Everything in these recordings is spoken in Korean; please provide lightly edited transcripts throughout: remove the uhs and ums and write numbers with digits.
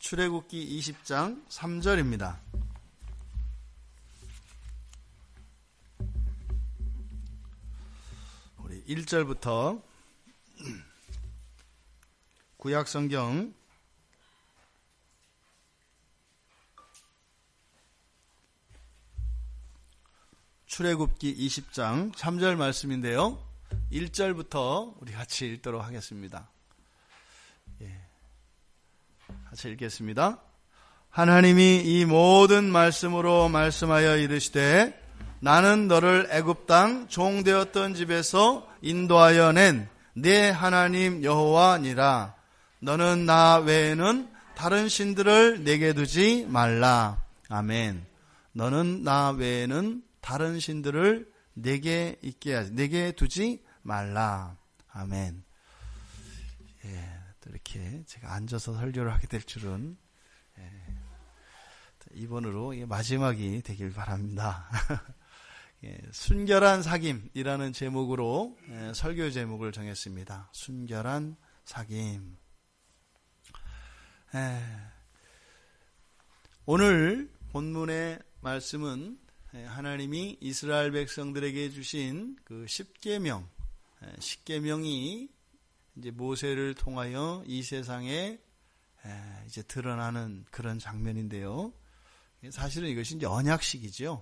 출애굽기 20장 3절입니다. 우리 1절부터 구약성경 출애굽기 20장 3절 말씀인데요. 1절부터 우리 같이 읽도록 하겠습니다. 같이 읽겠습니다. 하나님이 이 모든 말씀으로 말씀하여 이르시되 나는 너를 애굽 땅 종되었던 집에서 인도하여 낸 네 하나님 여호와니라. 너는 나 외에는 다른 신들을 내게 두지 말라. 아멘. 너는 나 외에는 다른 신들을 내게 두지 말라. 아멘. 이렇게 제가 앉아서 설교를 하게 될 줄은, 이번으로 마지막이 되길 바랍니다. 순결한 사귐이라는 제목으로 설교 제목을 정했습니다. 순결한 사귐. 오늘 본문의 말씀은 하나님이 이스라엘 백성들에게 주신 그 십계명이 이제 모세를 통하여 이 세상에 이제 드러나는 그런 장면인데요. 사실은 이것이 이제 언약식이죠.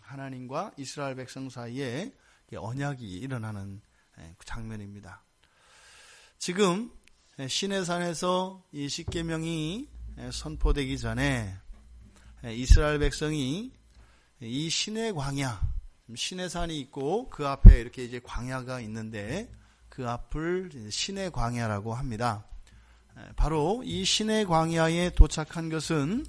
하나님과 이스라엘 백성 사이에 언약이 일어나는 장면입니다. 지금 시내산에서 이 십계명이 선포되기 전에 이스라엘 백성이 이 시내 광야, 시내산이 있고 그 앞에 이렇게 이제 광야가 있는데 그 앞을 시내 광야라고 합니다. 바로 이 시내 광야에 도착한 것은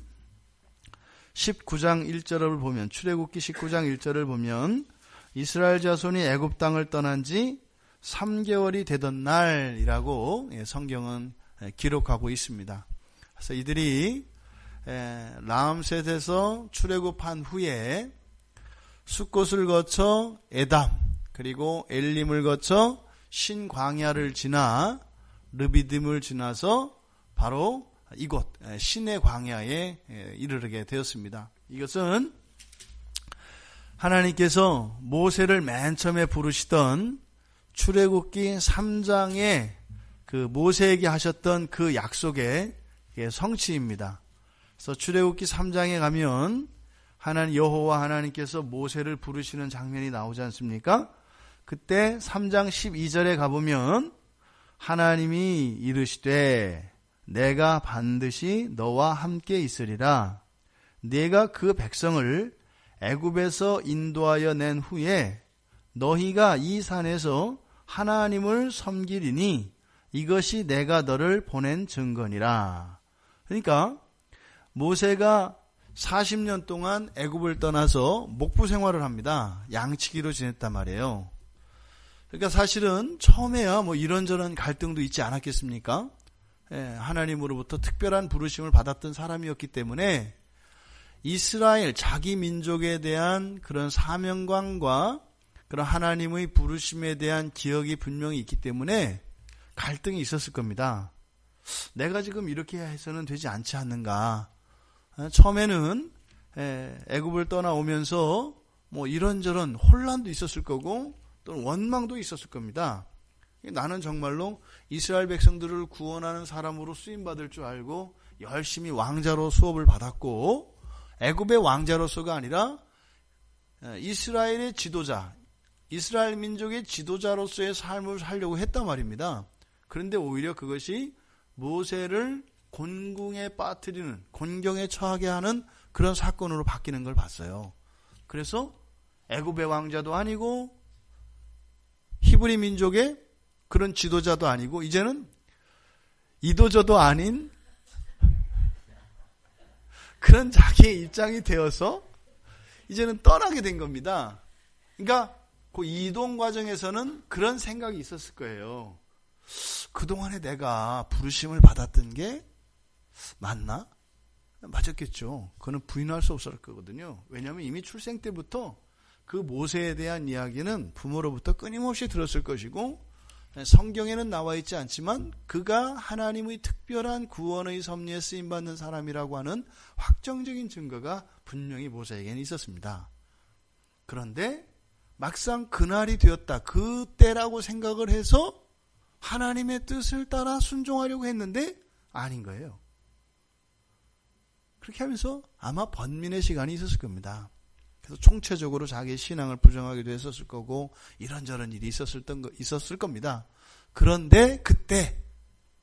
19장 1절을 보면, 출애굽기 19장 1절을 보면 이스라엘 자손이 애굽 땅을 떠난 지 3개월이 되던 날이라고 성경은 기록하고 있습니다. 그래서 이들이 라암셋에서 출애굽한 후에 숫곳을 거쳐 에담, 그리고 엘림을 거쳐 신광야를 지나 르비딤을 지나서 바로 이곳 신의 광야에 이르게 되었습니다. 이것은 하나님께서 모세를 맨 처음에 부르시던 출애굽기 3장에 그 모세에게 하셨던 그 약속의 성취입니다. 그래서 출애굽기 3장에 가면 하나님 여호와 하나님께서 모세를 부르시는 장면이 나오지 않습니까? 그때 3장 12절에 가보면 하나님이 이르시되 내가 반드시 너와 함께 있으리라. 네가 그 백성을 애굽에서 인도하여 낸 후에 너희가 이 산에서 하나님을 섬기리니 이것이 내가 너를 보낸 증거니라. 그러니까 모세가 40년 동안 애굽을 떠나서 목부 생활을 합니다. 양치기로 지냈단 말이에요. 그러니까 사실은 처음에야 뭐 이런저런 갈등도 있지 않았겠습니까? 하나님으로부터 특별한 부르심을 받았던 사람이었기 때문에 이스라엘 자기 민족에 대한 그런 사명감과 그런 하나님의 부르심에 대한 기억이 분명히 있기 때문에 갈등이 있었을 겁니다. 내가 지금 이렇게 해서는 되지 않지 않는가. 처음에는 애굽을 떠나오면서 뭐 이런저런 혼란도 있었을 거고 또는 원망도 있었을 겁니다. 나는 정말로 이스라엘 백성들을 구원하는 사람으로 쓰임받을 줄 알고 열심히 왕자로 수업을 받았고 애굽의 왕자로서가 아니라 이스라엘의 지도자, 이스라엘 민족의 지도자로서의 삶을 살려고 했단 말입니다. 그런데 오히려 그것이 모세를 곤궁에 빠뜨리는, 곤경에 처하게 하는 그런 사건으로 바뀌는 걸 봤어요. 그래서 애굽의 왕자도 아니고 히브리 민족의 그런 지도자도 아니고 이제는 이도저도 아닌 그런 자기의 입장이 되어서 이제는 떠나게 된 겁니다. 그러니까 그 이동 과정에서는 그런 생각이 있었을 거예요. 그동안에 내가 부르심을 받았던 게 맞나? 맞았겠죠. 그거는 부인할 수 없을 거거든요. 왜냐하면 이미 출생 때부터 그 모세에 대한 이야기는 부모로부터 끊임없이 들었을 것이고 성경에는 나와 있지 않지만 그가 하나님의 특별한 구원의 섭리에 쓰임받는 사람이라고 하는 확정적인 증거가 분명히 모세에게는 있었습니다. 그런데 막상 그날이 되었다, 그때라고 생각을 해서 하나님의 뜻을 따라 순종하려고 했는데 아닌 거예요. 그렇게 하면서 아마 번민의 시간이 있었을 겁니다. 그래서 총체적으로 자기의 신앙을 부정하기도 했었을 거고 이런저런 일이 있었을 겁니다. 그런데 그때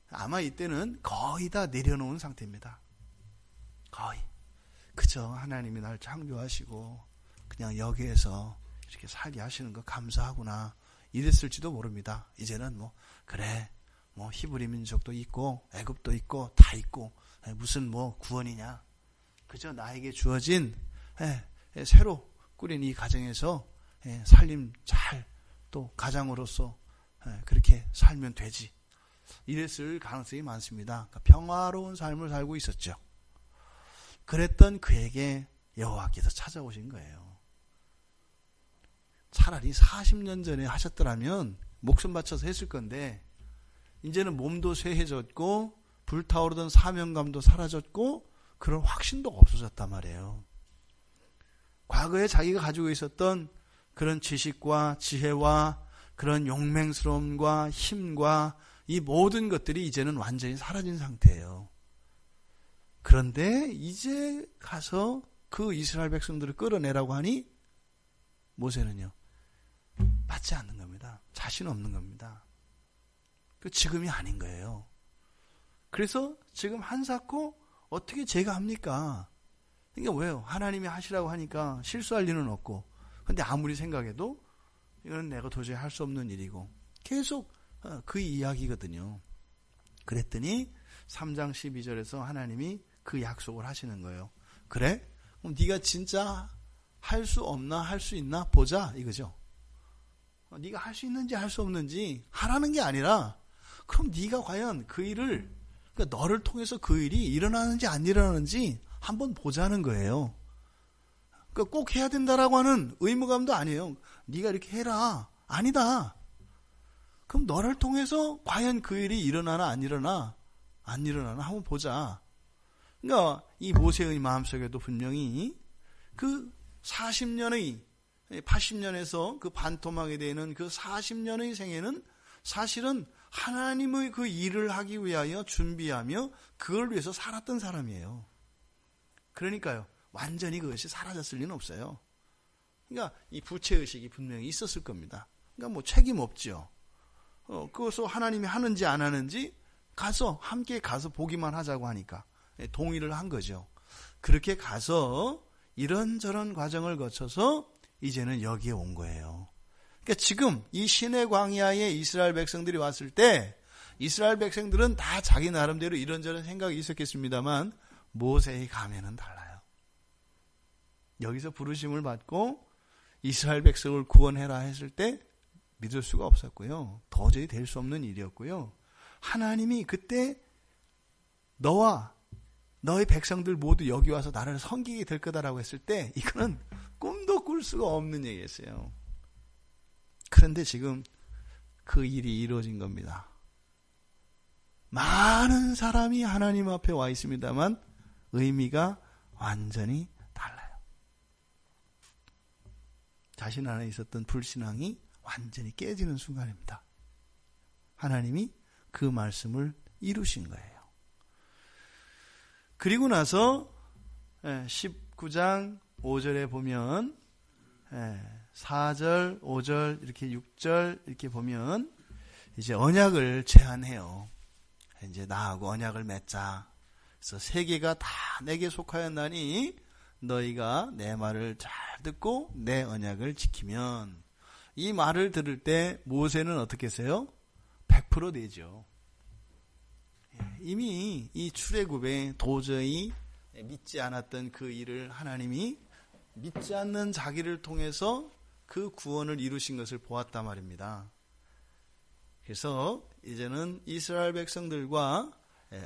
아마 이때는 거의 다 내려놓은 상태입니다. 거의. 그저 하나님이 날 창조하시고 그냥 여기에서 이렇게 살게 하시는 거 감사하구나 이랬을지도 모릅니다. 이제는 그래 히브리 민족도 있고 애굽도 있고 다 있고 무슨 구원이냐. 그저 나에게 주어진 새로 꾸린 이 가정에서 살림 잘 또 가장으로서 그렇게 살면 되지. 이랬을 가능성이 많습니다. 그러니까 평화로운 삶을 살고 있었죠. 그랬던 그에게 여호와께서 찾아오신 거예요. 차라리 40년 전에 하셨더라면 목숨 바쳐서 했을 건데 이제는 몸도 쇠해졌고 불타오르던 사명감도 사라졌고 그런 확신도 없어졌단 말이에요. 과거에 자기가 가지고 있었던 그런 지식과 지혜와 그런 용맹스러움과 힘과 이 모든 것들이 이제는 완전히 사라진 상태예요. 그런데 이제 가서 그 이스라엘 백성들을 끌어내라고 하니 모세는요, 맞지 않는 겁니다. 자신 없는 겁니다. 그 지금이 아닌 거예요. 그래서 지금 한사코 어떻게 제가 합니까? 그러니까 왜요? 하나님이 하시라고 하니까 실수할 리는 없고, 근데 아무리 생각해도 이건 내가 도저히 할 수 없는 일이고 계속 그 이야기거든요. 그랬더니 3장 12절에서 하나님이 그 약속을 하시는 거예요. 그래? 그럼 네가 진짜 할 수 없나 할 수 있나 보자 이거죠. 네가 할 수 있는지 할 수 없는지 하라는 게 아니라 그럼 네가 과연 그 일을, 그러니까 너를 통해서 그 일이 일어나는지 안 일어나는지 한번 보자는 거예요. 그러니까 꼭 해야 된다라고 하는 의무감도 아니에요. 네가 이렇게 해라. 아니다. 그럼 너를 통해서 과연 그 일이 일어나나 안 일어나나 한번 보자. 그러니까 이 모세의 마음속에도 분명히 그 40년의 80년에서 그 반토막이 되는 그 40년의 생애는 사실은 하나님의 그 일을 하기 위하여 준비하며 그걸 위해서 살았던 사람이에요. 그러니까요, 완전히 그것이 사라졌을 리는 없어요. 그러니까 이 부채의식이 분명히 있었을 겁니다. 그러니까 책임 없죠. 그것을 하나님이 하는지 안 하는지 함께 가서 보기만 하자고 하니까 동의를 한 거죠. 그렇게 가서 이런저런 과정을 거쳐서 이제는 여기에 온 거예요. 그러니까 지금 이 시내 광야에 이스라엘 백성들이 왔을 때 이스라엘 백성들은 다 자기 나름대로 이런저런 생각이 있었겠습니다만 모세의 감회는 달라요. 여기서 부르심을 받고 이스라엘 백성을 구원해라 했을 때 믿을 수가 없었고요. 도저히 될 수 없는 일이었고요. 하나님이 그때 너와 너의 백성들 모두 여기 와서 나를 섬기게 될 거다라고 했을 때 이거는 꿈도 꿀 수가 없는 얘기였어요. 그런데 지금 그 일이 이루어진 겁니다. 많은 사람이 하나님 앞에 와 있습니다만 의미가 완전히 달라요. 자신 안에 있었던 불신앙이 완전히 깨지는 순간입니다. 하나님이 그 말씀을 이루신 거예요. 그리고 나서 19장 5절에 보면 4절, 5절, 이렇게 6절 이렇게 보면 이제 언약을 제안해요. 이제 나하고 언약을 맺자. 그래서 세계가 다 내게 속하였나니 너희가 내 말을 잘 듣고 내 언약을 지키면, 이 말을 들을 때 모세는 어떻게 했어요? 100% 되죠. 이미 이 출애굽에 도저히 믿지 않았던 그 일을 하나님이 믿지 않는 자기를 통해서 그 구원을 이루신 것을 보았단 말입니다. 그래서 이제는 이스라엘 백성들과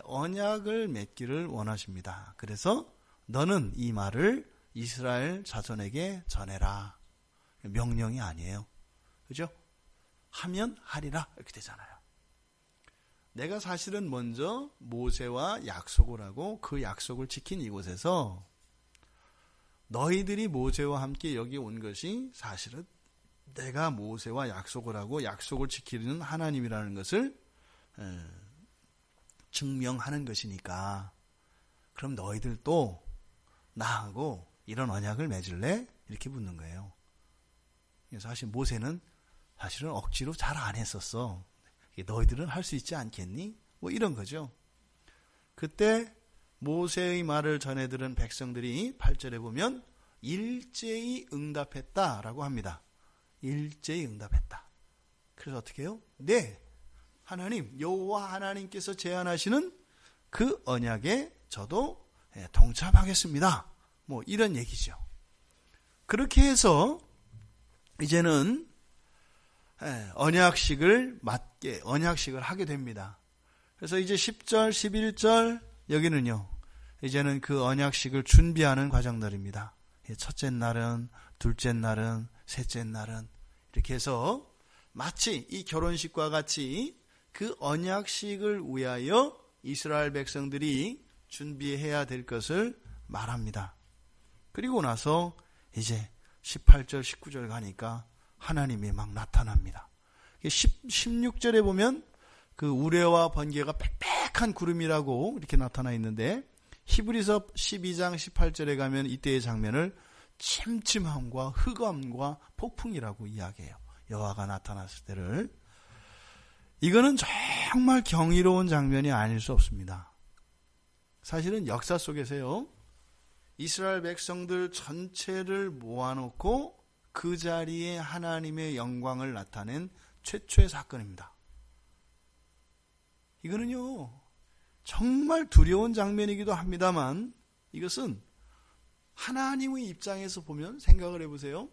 언약을 맺기를 원하십니다. 그래서 너는 이 말을 이스라엘 자손에게 전해라. 명령이 아니에요. 그죠? 하면 하리라 이렇게 되잖아요. 내가 사실은 먼저 모세와 약속을 하고 그 약속을 지킨 이곳에서 너희들이 모세와 함께 여기 온 것이 사실은 내가 모세와 약속을 하고 약속을 지키는 하나님이라는 것을 증명하는 것이니까 그럼 너희들도 나하고 이런 언약을 맺을래? 이렇게 묻는 거예요. 사실 모세는 사실은 억지로 잘 안 했었어. 너희들은 할 수 있지 않겠니? 뭐 이런 거죠. 그때 모세의 말을 전해 들은 백성들이 8절에 보면 일제히 응답했다라고 합니다. 일제히 응답했다. 그래서 어떻게 해요? 네, 하나님, 여호와 하나님께서 제안하시는 그 언약에 저도 동참하겠습니다. 뭐 이런 얘기죠. 그렇게 해서 이제는 언약식을 하게 됩니다. 그래서 이제 10절, 11절 여기는요. 이제는 그 언약식을 준비하는 과정들입니다. 첫째 날은, 둘째 날은, 셋째 날은 이렇게 해서 마치 이 결혼식과 같이 그 언약식을 위하여 이스라엘 백성들이 준비해야 될 것을 말합니다. 그리고 나서 이제 18절, 19절 가니까 하나님이 막 나타납니다. 16절에 보면 그 우레와 번개가 빽빽한 구름이라고 이렇게 나타나 있는데 히브리서 12장 18절에 가면 이때의 장면을 침침함과 흑암과 폭풍이라고 이야기해요. 여호와가 나타났을 때를. 이거는 정말 경이로운 장면이 아닐 수 없습니다. 사실은 역사 속에서요. 이스라엘 백성들 전체를 모아놓고 그 자리에 하나님의 영광을 나타낸 최초의 사건입니다. 이거는요, 정말 두려운 장면이기도 합니다만 이것은 하나님의 입장에서 보면 생각을 해보세요.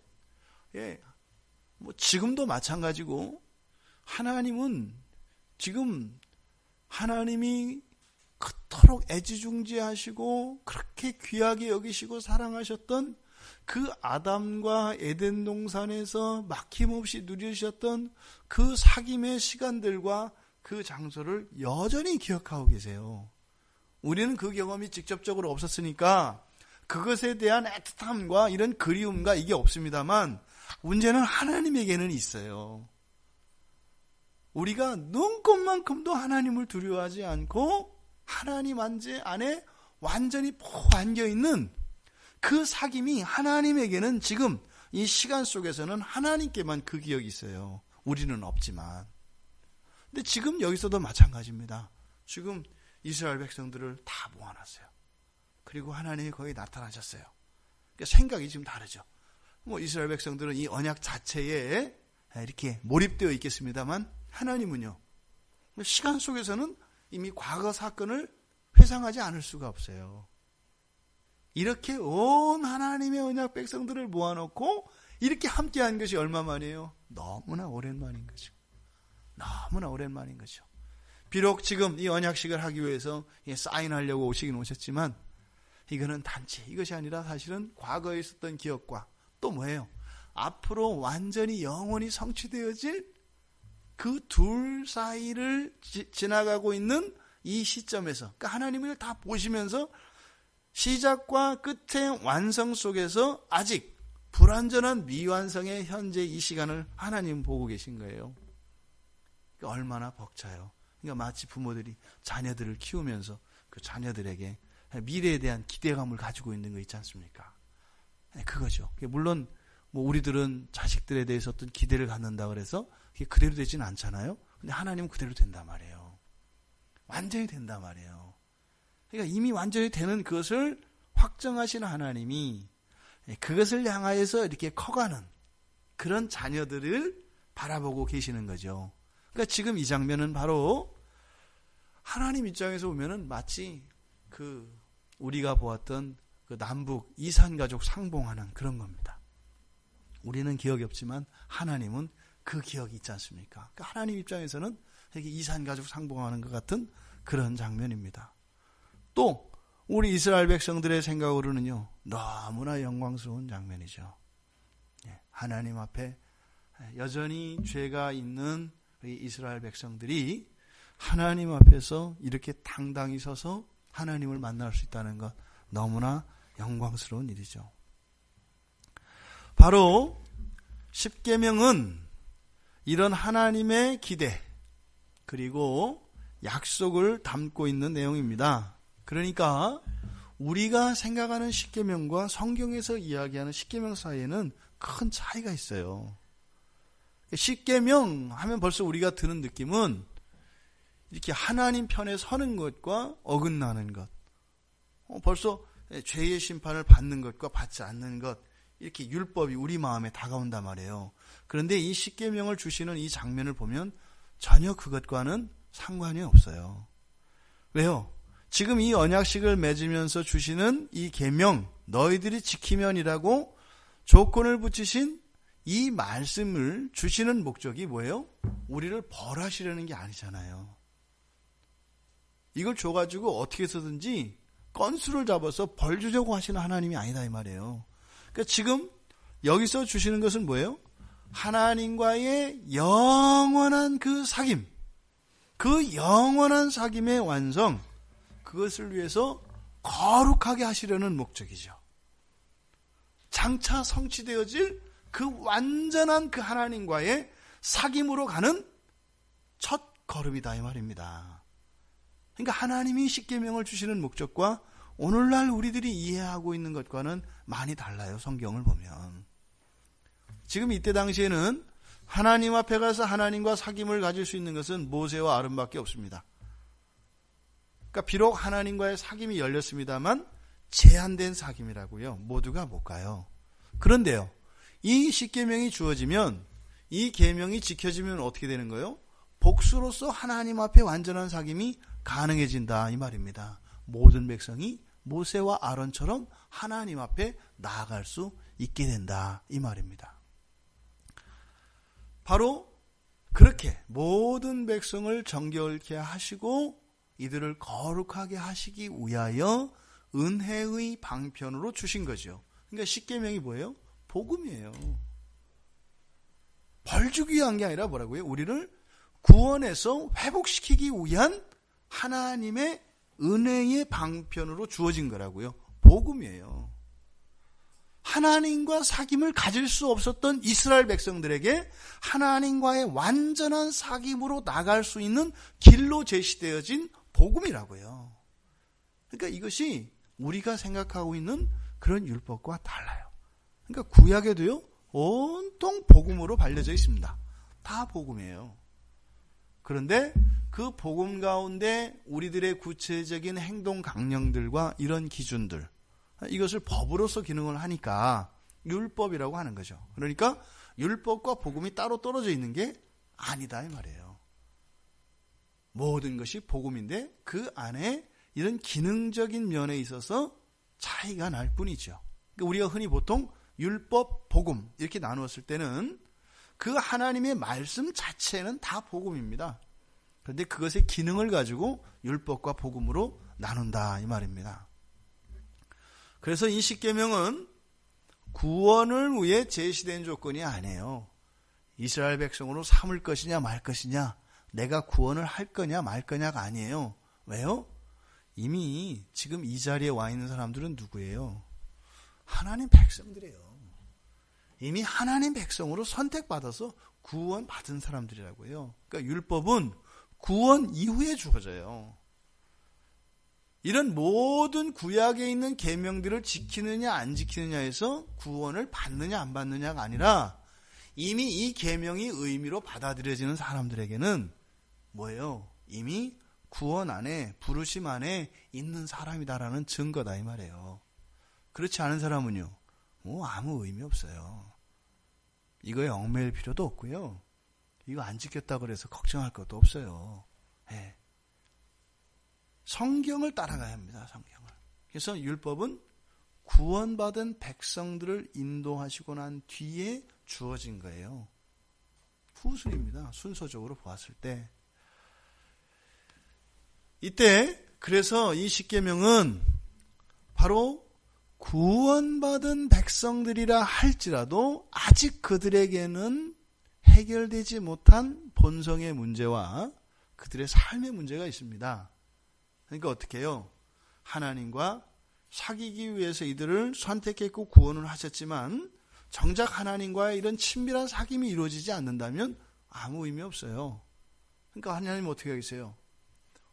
뭐 지금도 마찬가지고 하나님은 지금 하나님이 그토록 애지중지하시고 그렇게 귀하게 여기시고 사랑하셨던 그 아담과 에덴 동산에서 막힘없이 누리셨던 그 사귐의 시간들과 그 장소를 여전히 기억하고 계세요. 우리는 그 경험이 직접적으로 없었으니까 그것에 대한 애틋함과 이런 그리움과 이게 없습니다만 문제는 하나님에게는 있어요. 우리가 눈꼽만큼도 하나님을 두려워하지 않고 하나님 안에 완전히 포안겨있는 그 사귐이 하나님에게는 지금 이 시간 속에서는 하나님께만 그 기억이 있어요. 우리는 없지만. 근데 지금 여기서도 마찬가지입니다. 지금 이스라엘 백성들을 다 모아놨어요. 그리고 하나님이 거기 나타나셨어요. 그러니까 생각이 지금 다르죠. 뭐 이스라엘 백성들은 이 언약 자체에 이렇게 몰입되어 있겠습니다만 하나님은요. 시간 속에서는 이미 과거 사건을 회상하지 않을 수가 없어요. 이렇게 온 하나님의 언약 백성들을 모아놓고 이렇게 함께한 것이 얼마만이에요? 너무나 오랜만인 거죠. 너무나 오랜만인 거죠. 비록 지금 이 언약식을 하기 위해서 사인하려고 오시긴 오셨지만 이거는 단지 이것이 아니라 사실은 과거에 있었던 기억과 또 뭐예요? 앞으로 완전히 영원히 성취되어질 그 둘 사이를 지나가고 있는 이 시점에서 그러니까 하나님을 다 보시면서 시작과 끝의 완성 속에서 아직 불완전한 미완성의 현재 이 시간을 하나님 보고 계신 거예요. 그러니까 얼마나 벅차요. 그러니까 마치 부모들이 자녀들을 키우면서 그 자녀들에게 미래에 대한 기대감을 가지고 있는 거 있지 않습니까? 그거죠. 물론 뭐 우리들은 자식들에 대해서 어떤 기대를 갖는다 그래서 그게 그대로 되지는 않잖아요. 근데 하나님은 그대로 된단 말이에요. 완전히 된단 말이에요. 그러니까 이미 완전히 되는 그것을 확정하신 하나님이 그것을 향하여서 이렇게 커가는 그런 자녀들을 바라보고 계시는 거죠. 그러니까 지금 이 장면은 바로 하나님 입장에서 보면은 마치 그 우리가 보았던 그 남북 이산가족 상봉하는 그런 겁니다. 우리는 기억이 없지만 하나님은 그 기억이 있지 않습니까? 그러니까 하나님 입장에서는 이렇게 이산가족 상봉하는 것 같은 그런 장면입니다. 또 우리 이스라엘 백성들의 생각으로는요 너무나 영광스러운 장면이죠. 하나님 앞에 여전히 죄가 있는 이 이스라엘 백성들이 하나님 앞에서 이렇게 당당히 서서 하나님을 만날 수 있다는 것 너무나 영광스러운 일이죠. 바로 십계명은 이런 하나님의 기대 그리고 약속을 담고 있는 내용입니다. 그러니까 우리가 생각하는 십계명과 성경에서 이야기하는 십계명 사이에는 큰 차이가 있어요. 십계명 하면 벌써 우리가 드는 느낌은 이렇게 하나님 편에 서는 것과 어긋나는 것, 벌써 죄의 심판을 받는 것과 받지 않는 것, 이렇게 율법이 우리 마음에 다가온단 말이에요. 그런데 이 십계명을 주시는 이 장면을 보면 전혀 그것과는 상관이 없어요. 왜요? 지금 이 언약식을 맺으면서 주시는 이 계명, 너희들이 지키면이라고 조건을 붙이신 이 말씀을 주시는 목적이 뭐예요? 우리를 벌하시려는 게 아니잖아요. 이걸 줘가지고 어떻게 해서든지 건수를 잡아서 벌 주려고 하시는 하나님이 아니다 이 말이에요. 그러니까 지금 여기서 주시는 것은 뭐예요? 하나님과의 영원한 그 사귐, 그 영원한 사귐의 완성, 그것을 위해서 거룩하게 하시려는 목적이죠. 장차 성취되어질 그 완전한 그 하나님과의 사귐으로 가는 첫 걸음이다 이 말입니다. 그러니까 하나님이 십계명을 주시는 목적과 오늘날 우리들이 이해하고 있는 것과는 많이 달라요. 성경을 보면. 지금 이때 당시에는 하나님 앞에 가서 하나님과 사귐을 가질 수 있는 것은 모세와 아론밖에 없습니다. 그러니까 비록 하나님과의 사귐이 열렸습니다만 제한된 사귐이라고요. 모두가 못 가요. 그런데요, 이 십계명이 주어지면, 이 계명이 지켜지면 어떻게 되는 거예요? 복수로서 하나님 앞에 완전한 사귐이 가능해진다 이 말입니다. 모든 백성이 모세와 아론처럼 하나님 앞에 나아갈 수 있게 된다 이 말입니다. 바로 그렇게 모든 백성을 정결케 하시고 이들을 거룩하게 하시기 위하여 은혜의 방편으로 주신 거죠. 그러니까 십계명이 뭐예요? 복음이에요. 벌 주기 위한 게 아니라 뭐라고요? 우리를 구원해서 회복시키기 위한 하나님의 은혜의 방편으로 주어진 거라고요. 복음이에요. 하나님과 사귐을 가질 수 없었던 이스라엘 백성들에게 하나님과의 완전한 사귐으로 나갈 수 있는 길로 제시되어진 복음이라고요. 그러니까 이것이 우리가 생각하고 있는 그런 율법과 달라요. 그러니까 구약에도요, 온통 복음으로 발려져 있습니다. 다 복음이에요. 그런데 그 복음 가운데 우리들의 구체적인 행동 강령들과 이런 기준들, 이것을 법으로서 기능을 하니까 율법이라고 하는 거죠. 그러니까 율법과 복음이 따로 떨어져 있는 게 아니다 이 말이에요. 모든 것이 복음인데 그 안에 이런 기능적인 면에 있어서 차이가 날 뿐이죠. 그러니까 우리가 흔히 보통 율법, 복음 이렇게 나누었을 때는 그 하나님의 말씀 자체는 다 복음입니다. 그런데 그것의 기능을 가지고 율법과 복음으로 나눈다 이 말입니다. 그래서 이 십계명은 구원을 위해 제시된 조건이 아니에요. 이스라엘 백성으로 삼을 것이냐 말 것이냐, 내가 구원을 할 거냐 말 거냐가 아니에요. 왜요? 이미 지금 이 자리에 와 있는 사람들은 누구예요? 하나님 백성들이에요. 이미 하나님 백성으로 선택받아서 구원받은 사람들이라고요. 그러니까 율법은 구원 이후에 주어져요. 이런 모든 구약에 있는 계명들을 지키느냐 안 지키느냐에서 구원을 받느냐 안 받느냐가 아니라 이미 이 계명이 의미로 받아들여지는 사람들에게는 뭐예요? 이미 구원 안에, 부르심 안에 있는 사람이다라는 증거다 이 말이에요. 그렇지 않은 사람은요, 아무 의미 없어요. 이거에 얽매일 필요도 없고요. 이거 안 지켰다고 해서 걱정할 것도 없어요. 네. 성경을 따라가야 합니다. 성경을. 그래서 율법은 구원받은 백성들을 인도하시고 난 뒤에 주어진 거예요. 후순입니다. 순서적으로 보았을 때. 이때 그래서 이 십계명은 바로 구원받은 백성들이라 할지라도 아직 그들에게는 해결되지 못한 본성의 문제와 그들의 삶의 문제가 있습니다. 그러니까 어떻게 해요? 하나님과 사귀기 위해서 이들을 선택했고 구원을 하셨지만 정작 하나님과의 이런 친밀한 사귐이 이루어지지 않는다면 아무 의미 없어요. 그러니까 하나님 어떻게 하겠어요?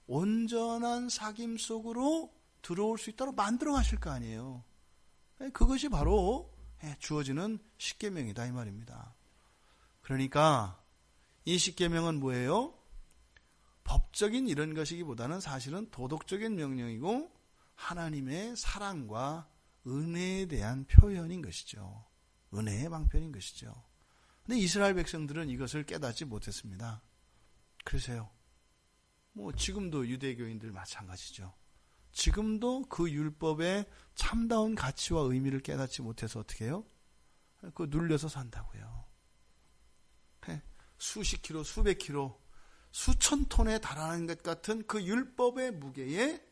온전한 사귐 속으로 들어올 수 있도록 만들어 가실 거 아니에요. 그것이 바로 주어지는 십계명이다 이 말입니다. 그러니까 이 십계명은 뭐예요? 법적인 이런 것이기보다는 사실은 도덕적인 명령이고 하나님의 사랑과 은혜에 대한 표현인 것이죠. 은혜의 방편인 것이죠. 근데 이스라엘 백성들은 이것을 깨닫지 못했습니다. 그러세요. 지금도 유대교인들 마찬가지죠. 지금도 그 율법의 참다운 가치와 의미를 깨닫지 못해서 어떻게 해요? 그거 눌려서 산다고요. 수십 킬로, 수백 킬로, 수천 톤에 달하는 것 같은 그 율법의 무게에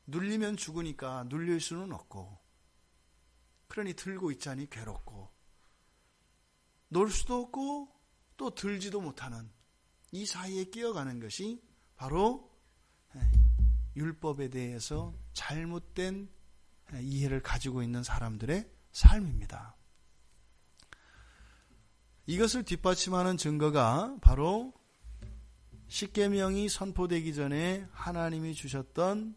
눌리면 죽으니까 눌릴 수는 없고, 그러니 들고 있자니 괴롭고, 놀 수도 없고 또 들지도 못하는 이 사이에 끼어가는 것이 바로 율법에 대해서 잘못된 이해를 가지고 있는 사람들의 삶입니다. 이것을 뒷받침하는 증거가 바로 십계명이 선포되기 전에 하나님이 주셨던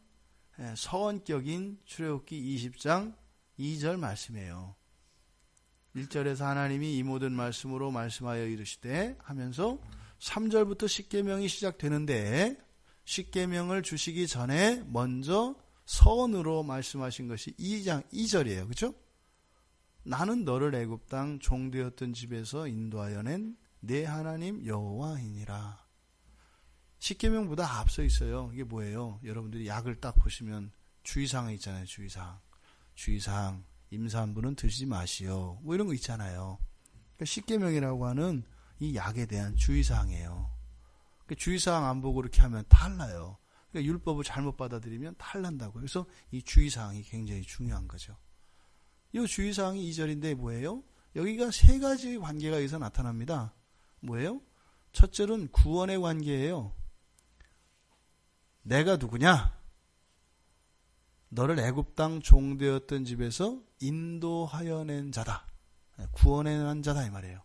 서원격인 출애굽기 20장 2절 말씀이에요. 1절에서 하나님이 이 모든 말씀으로 말씀하여 이르시되 하면서 3절부터 십계명이 시작되는데 십계명을 주시기 전에 먼저 서원으로 말씀하신 것이 2장 2절이에요. 그렇죠? 나는 너를 애굽 땅 종되었던 집에서 인도하여 낸 내 하나님 여호와이니라. 십계명보다 앞서 있어요. 이게 뭐예요? 여러분들이 약을 딱 보시면 주의사항이 있잖아요. 주의사항 임산부는 드시지 마시오. 이런 거 있잖아요. 그러니까 십계명이라고 하는 이 약에 대한 주의사항이에요. 그러니까 주의사항 안 보고 그렇게 하면 탈나요. 그러니까 율법을 잘못 받아들이면 탈난다고요. 그래서 이 주의사항이 굉장히 중요한 거죠. 이 주의사항이 2절인데 뭐예요? 여기가 세 가지 관계가 여기서 나타납니다. 뭐예요? 첫째는 구원의 관계예요. 내가 누구냐? 너를 애굽 땅 종되었던 집에서 인도하여 낸 자다. 구원해 낸 자다 이 말이에요.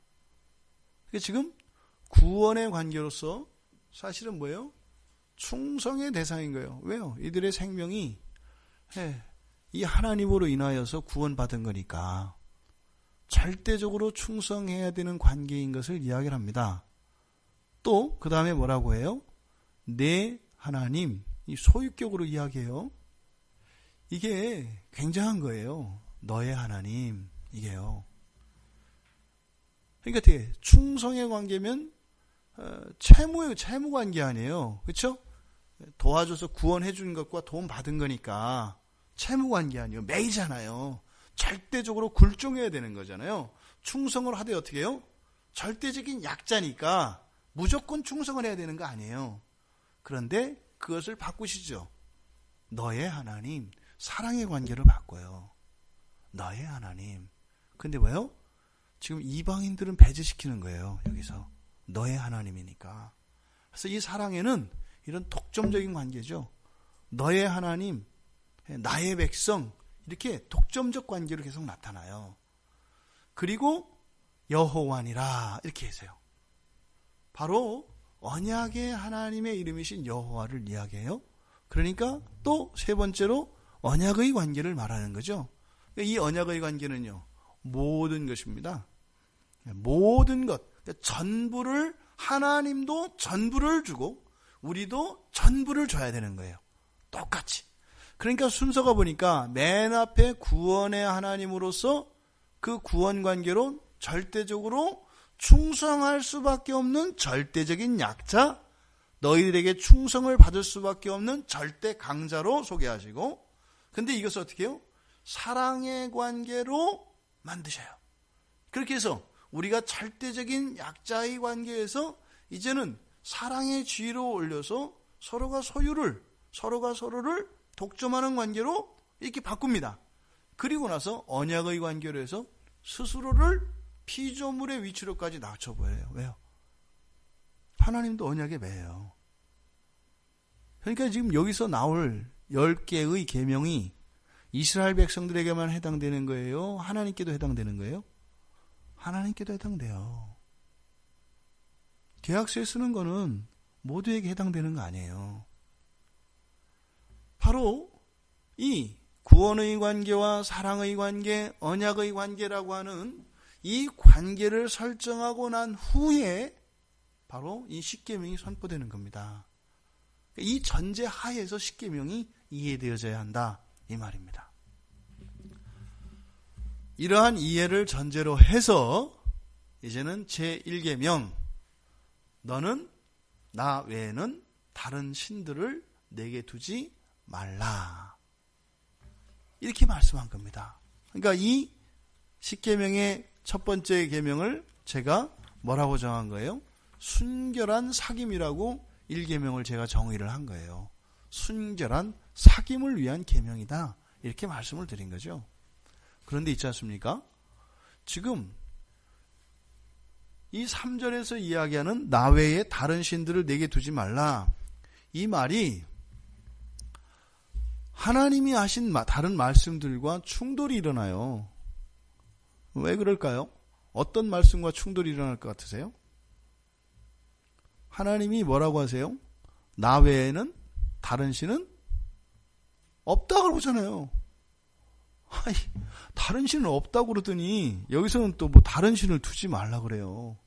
그러니까 지금 구원의 관계로서 사실은 뭐예요? 충성의 대상인 거예요. 왜요? 이들의 생명이 이 하나님으로 인하여서 구원받은 거니까 절대적으로 충성해야 되는 관계인 것을 이야기를 합니다. 또 그 다음에 뭐라고 해요? 내 하나님, 이 소유격으로 이야기해요. 이게 굉장한 거예요. 너의 하나님, 이게요. 그러니까 되게 충성의 관계면 채무 관계 아니에요. 그렇죠? 도와줘서 구원해 준 것과 도움 받은 거니까 채무 관계 아니에요. 매이잖아요. 절대적으로 굴종해야 되는 거잖아요. 충성을 하되 어떻게 해요? 절대적인 약자니까 무조건 충성을 해야 되는 거 아니에요. 그런데 그것을 바꾸시죠. 너의 하나님, 사랑의 관계를 바꿔요. 너의 하나님. 근데 왜요? 지금 이방인들은 배제시키는 거예요. 여기서. 너의 하나님이니까. 그래서 이 사랑에는 이런 독점적인 관계죠. 너의 하나님, 나의 백성, 이렇게 독점적 관계로 계속 나타나요. 그리고 여호와니라 이렇게 해서요. 바로 언약의 하나님의 이름이신 여호와를 이야기해요. 그러니까 또 세 번째로 언약의 관계를 말하는 거죠. 이 언약의 관계는요, 모든 것입니다. 모든 것, 전부를, 하나님도 전부를 주고 우리도 전부를 줘야 되는 거예요. 똑같이. 그러니까 순서가 보니까 맨 앞에 구원의 하나님으로서 그 구원 관계로 절대적으로 충성할 수밖에 없는 절대적인 약자, 너희들에게 충성을 받을 수밖에 없는 절대 강자로 소개하시고, 근데 이것을 어떻게 해요? 사랑의 관계로 만드셔요. 그렇게 해서 우리가 절대적인 약자의 관계에서 이제는 사랑의 지위로 올려서 서로가 서로를 독점하는 관계로 이렇게 바꿉니다. 그리고 나서 언약의 관계로 해서 스스로를 피조물의 위치로까지 낮춰버려요. 왜요? 하나님도 언약에 매여요. 그러니까 지금 여기서 나올 10개의 계명이 이스라엘 백성들에게만 해당되는 거예요? 하나님께도 해당되는 거예요? 하나님께도 해당돼요. 계약서에 쓰는 거는 모두에게 해당되는 거 아니에요. 바로 이 구원의 관계와 사랑의 관계, 언약의 관계라고 하는 이 관계를 설정하고 난 후에 바로 이 십계명이 선포되는 겁니다. 이 전제 하에서 십계명이 이해되어져야 한다, 이 말입니다. 이러한 이해를 전제로 해서 이제는 제1계명, 너는 나 외에는 다른 신들을 내게 두지 말라, 이렇게 말씀한 겁니다. 그러니까 이 십계명의 첫 번째 계명을 제가 뭐라고 정한 거예요? 순결한 사귐이라고 1계명을 제가 정의를 한 거예요. 순결한 사귐을 위한 계명이다, 이렇게 말씀을 드린 거죠. 그런데 있지 않습니까? 지금 이 3절에서 이야기하는 나 외에 다른 신들을 내게 두지 말라, 이 말이 하나님이 하신 다른 말씀들과 충돌이 일어나요. 왜 그럴까요? 어떤 말씀과 충돌이 일어날 것 같으세요? 하나님이 뭐라고 하세요? 나 외에는 다른 신은 없다 그러잖아요. 아니, 다른 신은 없다고 그러더니 여기서는 또 뭐 다른 신을 두지 말라 그래요.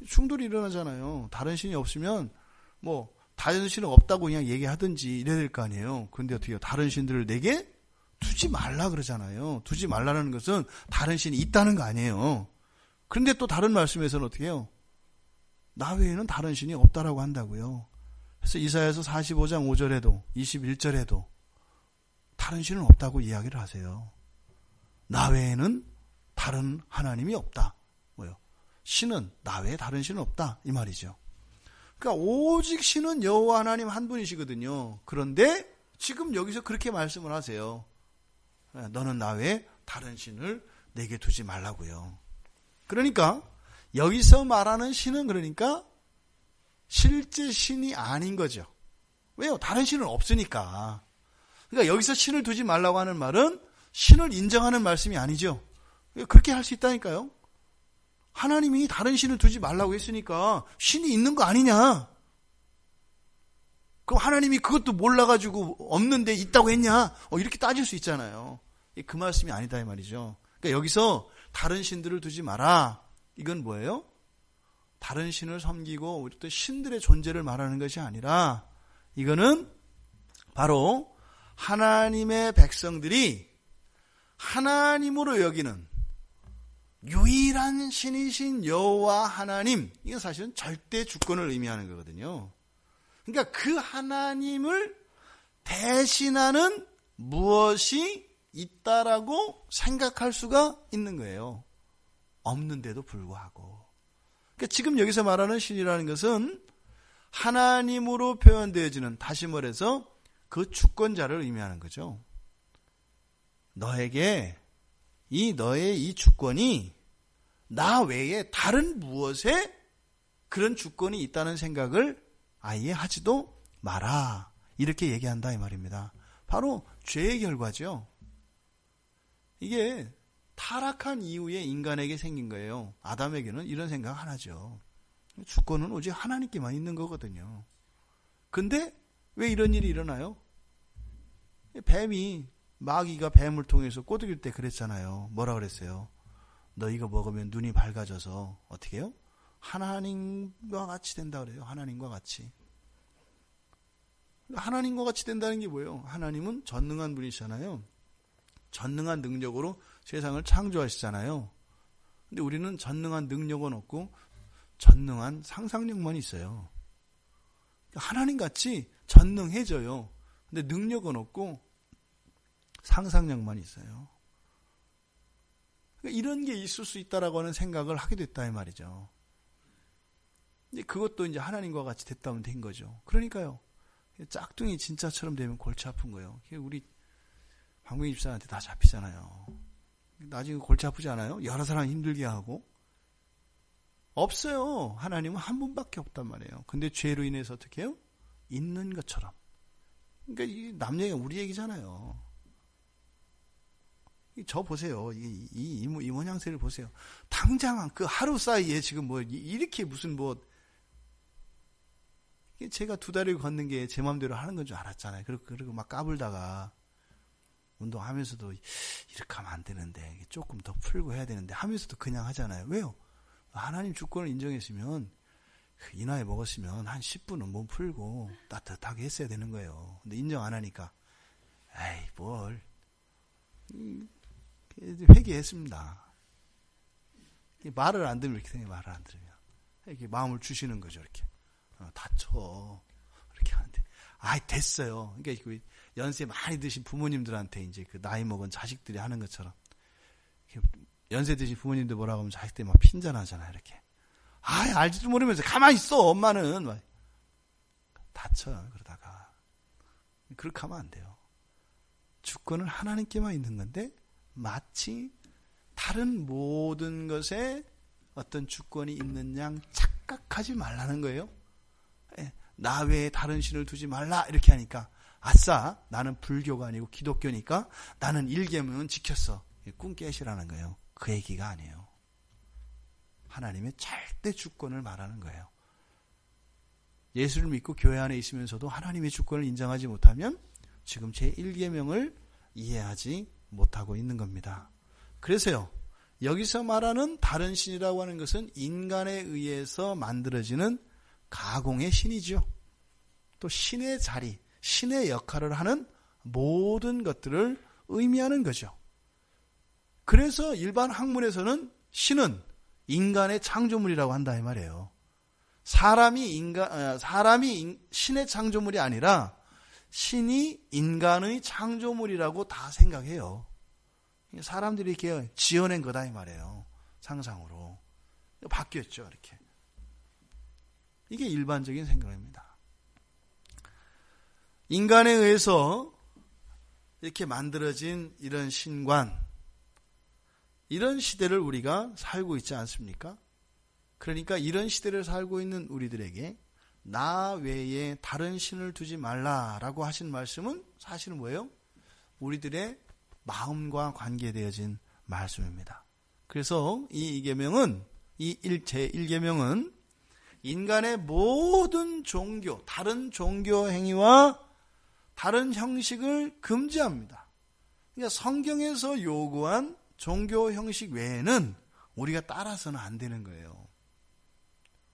충돌이 일어나잖아요. 다른 신이 없으면 뭐 다른 신은 없다고 그냥 얘기하든지 이래야 될 거 아니에요. 그런데 어떻게 해요? 다른 신들을 내게 두지 말라 그러잖아요. 두지 말라는 것은 다른 신이 있다는 거 아니에요. 그런데 또 다른 말씀에서는 어떻게 해요? 나 외에는 다른 신이 없다라고 한다고요. 그래서 이사야서 45장 5절에도 21절에도 다른 신은 없다고 이야기를 하세요. 나 외에는 다른 하나님이 없다. 뭐요? 신은 나 외에 다른 신은 없다, 이 말이죠. 그러니까 오직 신은 여호와 하나님 한 분이시거든요. 그런데 지금 여기서 그렇게 말씀을 하세요. 너는 나 외에 다른 신을 내게 두지 말라고요. 그러니까 여기서 말하는 신은 그러니까 실제 신이 아닌 거죠. 왜요? 다른 신은 없으니까. 그러니까 여기서 신을 두지 말라고 하는 말은 신을 인정하는 말씀이 아니죠. 그렇게 할 수 있다니까요. 하나님이 다른 신을 두지 말라고 했으니까 신이 있는 거 아니냐? 그럼 하나님이 그것도 몰라가지고 없는데 있다고 했냐? 이렇게 따질 수 있잖아요. 그 말씀이 아니다, 이 말이죠. 그러니까 여기서 다른 신들을 두지 마라, 이건 뭐예요? 다른 신을 섬기고 또 신들의 존재를 말하는 것이 아니라 이거는 바로 하나님의 백성들이 하나님으로 여기는 유일한 신이신 여호와 하나님, 이건 사실은 절대 주권을 의미하는 거거든요. 그러니까 그 하나님을 대신하는 무엇이 있다라고 생각할 수가 있는 거예요. 없는데도 불구하고. 그러니까 지금 여기서 말하는 신이라는 것은 하나님으로 표현되어지는, 다시 말해서 그 주권자를 의미하는 거죠. 너에게 너의 이 주권이 나 외에 다른 무엇에 그런 주권이 있다는 생각을 아예 하지도 마라, 이렇게 얘기한다, 이 말입니다. 바로 죄의 결과죠. 이게 타락한 이후에 인간에게 생긴 거예요. 아담에게는 이런 생각 안 하죠. 주권은 오직 하나님께만 있는 거거든요. 근데 왜 이런 일이 일어나요? 마귀가 뱀을 통해서 꼬드길 때 그랬잖아요. 뭐라 그랬어요? 너 이거 먹으면 눈이 밝아져서 어떻게 해요? 하나님과 같이 된다 그래요. 하나님과 같이. 하나님과 같이 된다는 게 뭐예요? 하나님은 전능한 분이시잖아요. 전능한 능력으로 세상을 창조하시잖아요. 근데 우리는 전능한 능력은 없고 전능한 상상력만 있어요. 하나님같이 전능해져요. 근데 능력은 없고 상상력만 있어요. 이런 게 있을 수 있다라고 하는 생각을 하게 됐다, 이 말이죠. 근데 그것도 이제 하나님과 같이 됐다면 된 거죠. 그러니까요. 짝퉁이 진짜처럼 되면 골치 아픈 거예요. 우리 황병희 집사한테 다 잡히잖아요. 나중에 골치 아프지 않아요? 여러 사람 힘들게 하고. 없어요. 하나님은 한 분밖에 없단 말이에요. 근데 죄로 인해서 어떻게 해요? 있는 것처럼. 그러니까 이 남 얘기가 우리 얘기잖아요. 저 보세요. 이 모양새를 보세요. 당장 그 하루 사이에 지금 뭐 이렇게 무슨 뭐 제가 2다리를 걷는 게 제 마음대로 하는 건 줄 알았잖아요. 그리고 막 까불다가 운동하면서도 이렇게 하면 안 되는데 조금 더 풀고 해야 되는데 하면서도 그냥 하잖아요. 왜요? 하나님 주권을 인정했으면 이 나이 먹었으면 한 10분은 몸 풀고 따뜻하게 했어야 되는 거예요. 근데 인정 안 하니까 에이 뭘 회개했습니다. 말을 안 들으면 이렇게 생겨요. 말을 안 들으면 이렇게 마음을 주시는 거죠. 이렇게 다쳐 이렇게 하는데 아이 됐어요. 그러니까 연세 많이 드신 부모님들한테 이제 그 나이 먹은 자식들이 하는 것처럼 연세 드신 부모님들 뭐라고 하면 자식들이 막 핀잔하잖아요. 이렇게 알지도 모르면서 가만히 있어. 엄마는 막 다쳐요. 그러다가 그렇게 하면 안 돼요. 주권은 하나님께만 있는 건데 마치 다른 모든 것에 어떤 주권이 있는 양 착각하지 말라는 거예요. 나 외에 다른 신을 두지 말라 이렇게 하니까 아싸 나는 불교가 아니고 기독교니까 나는 1계명은 지켰어. 꿈 깨시라는 거예요. 그 얘기가 아니에요. 하나님의 절대 주권을 말하는 거예요. 예수를 믿고 교회 안에 있으면서도 하나님의 주권을 인정하지 못하면 지금 제1계명을 이해하지 못하고 있는 겁니다. 그래서요. 여기서 말하는 다른 신이라고 하는 것은 인간에 의해서 만들어지는 가공의 신이죠. 또 신의 자리, 신의 역할을 하는 모든 것들을 의미하는 거죠. 그래서 일반 학문에서는 신은 인간의 창조물이라고 한다 이 말이에요. 사람이 신의 창조물이 아니라 신이 인간의 창조물이라고 다 생각해요. 사람들이 이렇게 지어낸 거다 이 말이에요. 상상으로. 바뀌었죠. 이렇게. 이게 일반적인 생각입니다. 인간에 의해서 이렇게 만들어진 이런 신관, 이런 시대를 우리가 살고 있지 않습니까? 그러니까 이런 시대를 살고 있는 우리들에게 나 외에 다른 신을 두지 말라라고 하신 말씀은 사실은 뭐예요? 우리들의 마음과 관계되어진 말씀입니다. 그래서 이 계명은 제1계명은 인간의 모든 종교, 다른 종교 행위와 다른 형식을 금지합니다. 그러니까 성경에서 요구한 종교 형식 외에는 우리가 따라서는 안 되는 거예요.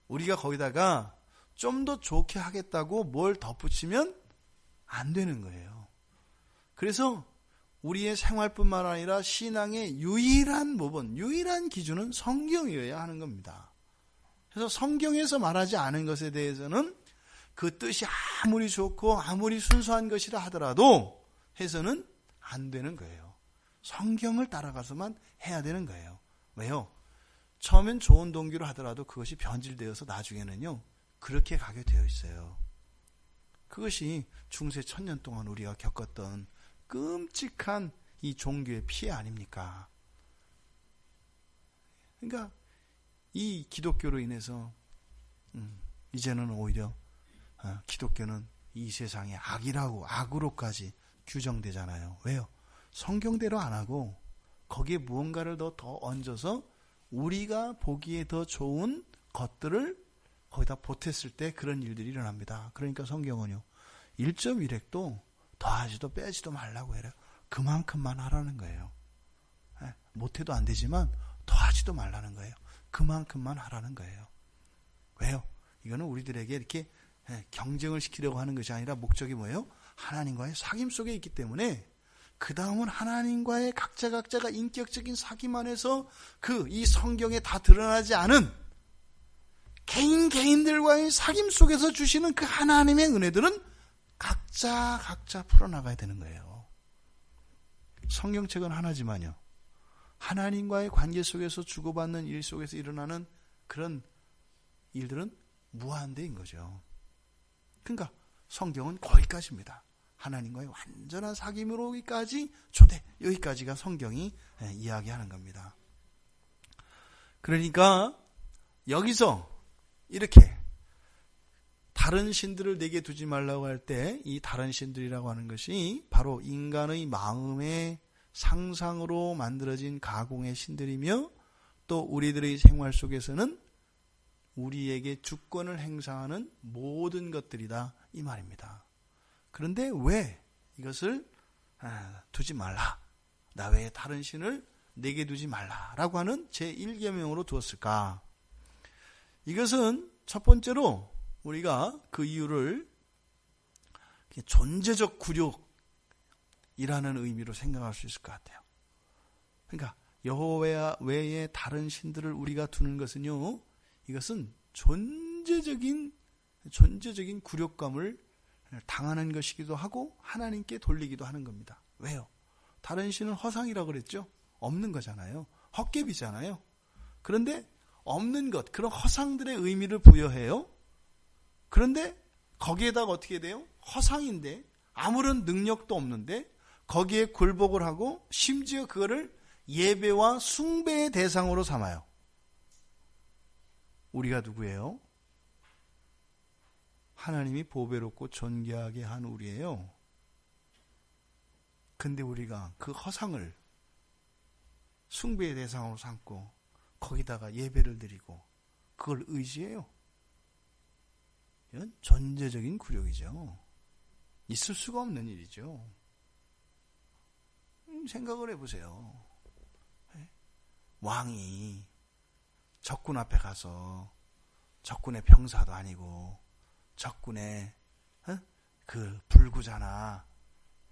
우리가 거기다가 좀 더 좋게 하겠다고 뭘 덧붙이면 안 되는 거예요. 그래서 우리의 생활뿐만 아니라 신앙의 유일한 모범, 유일한 기준은 성경이어야 하는 겁니다. 그래서 성경에서 말하지 않은 것에 대해서는 그 뜻이 아무리 좋고 아무리 순수한 것이라 하더라도 해서는 안 되는 거예요. 성경을 따라가서만 해야 되는 거예요. 왜요? 처음엔 좋은 동기로 하더라도 그것이 변질되어서 나중에는요 그렇게 가게 되어 있어요. 그것이 중세 1000년 동안 우리가 겪었던 끔찍한 이 종교의 피해 아닙니까? 그러니까 이 기독교로 인해서 이제는 오히려 기독교는 이 세상의 악이라고 악으로까지 규정되잖아요. 왜요? 성경대로 안 하고 거기에 무언가를 더 얹어서 우리가 보기에 더 좋은 것들을 거기다 보탰을 때 그런 일들이 일어납니다. 그러니까 성경은요 1.1획도 더하지도 빼지도 말라고 해요. 그만큼만 하라는 거예요. 못해도 안 되지만 더하지도 말라는 거예요. 그만큼만 하라는 거예요. 왜요? 이거는 우리들에게 이렇게 경쟁을 시키려고 하는 것이 아니라 목적이 뭐예요? 하나님과의 사귐 속에 있기 때문에 그 다음은 하나님과의 각자가 인격적인 사귐 안에서 이 성경에 다 드러나지 않은 개인들과의 사귐 속에서 주시는 그 하나님의 은혜들은 각자 풀어나가야 되는 거예요. 성경책은 하나지만요. 하나님과의 관계 속에서 주고받는 일 속에서 일어나는 그런 일들은 무한대인 거죠. 그러니까 성경은 거기까지입니다. 하나님과의 완전한 사귐으로까지 여기까지가 성경이 이야기하는 겁니다. 그러니까 여기서 이렇게 다른 신들을 내게 두지 말라고 할 때 이 다른 신들이라고 하는 것이 바로 인간의 마음의 상상으로 만들어진 가공의 신들이며 또 우리들의 생활 속에서는 우리에게 주권을 행사하는 모든 것들이다 이 말입니다. 그런데 왜 이것을 두지 말라, 나 외에 다른 신을 내게 두지 말라라고 하는 제1계명으로 두었을까? 이것은 첫 번째로 우리가 그 이유를 존재적 굴욕이라는 의미로 생각할 수 있을 것 같아요. 그러니까 여호와 외에 다른 신들을 우리가 두는 것은요, 이것은 존재적인 굴욕감을 당하는 것이기도 하고 하나님께 돌리기도 하는 겁니다. 왜요? 다른 신은 허상이라고 그랬죠? 없는 거잖아요. 헛개비잖아요. 그런데 없는 것, 그런 허상들의 의미를 부여해요. 그런데 거기에다가 어떻게 돼요? 허상인데 아무런 능력도 없는데 거기에 굴복을 하고 심지어 그거를 예배와 숭배의 대상으로 삼아요. 우리가 누구예요? 하나님이 보배롭고 존귀하게 한 우리예요. 근데 우리가 그 허상을 숭배의 대상으로 삼고 거기다가 예배를 드리고 그걸 의지해요. 이건 존재적인 굴욕이죠. 있을 수가 없는 일이죠. 생각을 해보세요. 왕이 적군 앞에 가서 적군의 병사도 아니고 적군의 그 불구자나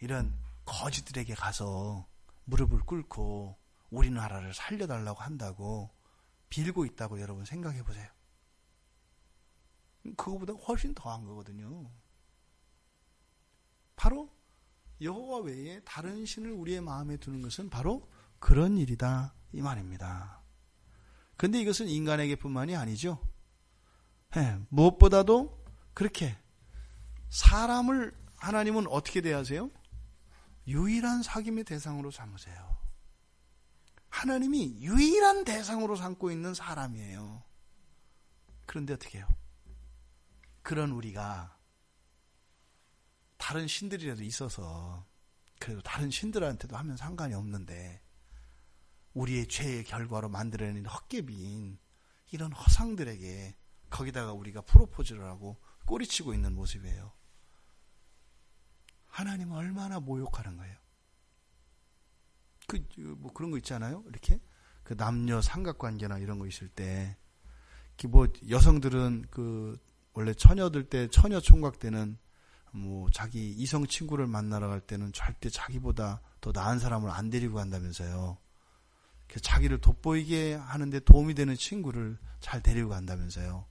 이런 거지들에게 가서 무릎을 꿇고 우리나라를 살려달라고 한다고 빌고 있다고 여러분 생각해 보세요. 그거보다 훨씬 더한 거거든요. 바로 여호와 외에 다른 신을 우리의 마음에 두는 것은 바로 그런 일이다 이 말입니다. 그런데 이것은 인간에게 뿐만이 아니죠. 무엇보다도 그렇게 사람을 하나님은 어떻게 대하세요? 유일한 사귐의 대상으로 삼으세요. 하나님이 유일한 대상으로 삼고 있는 사람이에요. 그런데 어떻게 해요? 그런 우리가 다른 신들이라도 있어서 그래도 다른 신들한테도 하면 상관이 없는데 우리의 죄의 결과로 만들어낸 헛개비인 이런 허상들에게 거기다가 우리가 프로포즈를 하고 꼬리치고 있는 모습이에요. 하나님은 얼마나 모욕하는 거예요. 뭐 그런 거 있잖아요. 이렇게 그 남녀 삼각관계나 이런 거 있을 때, 뭐 여성들은 그 원래 처녀들 때 처녀 총각 때는 뭐 자기 이성 친구를 만나러 갈 때는 절대 자기보다 더 나은 사람을 안 데리고 간다면서요. 자기를 돋보이게 하는데 도움이 되는 친구를 잘 데리고 간다면서요.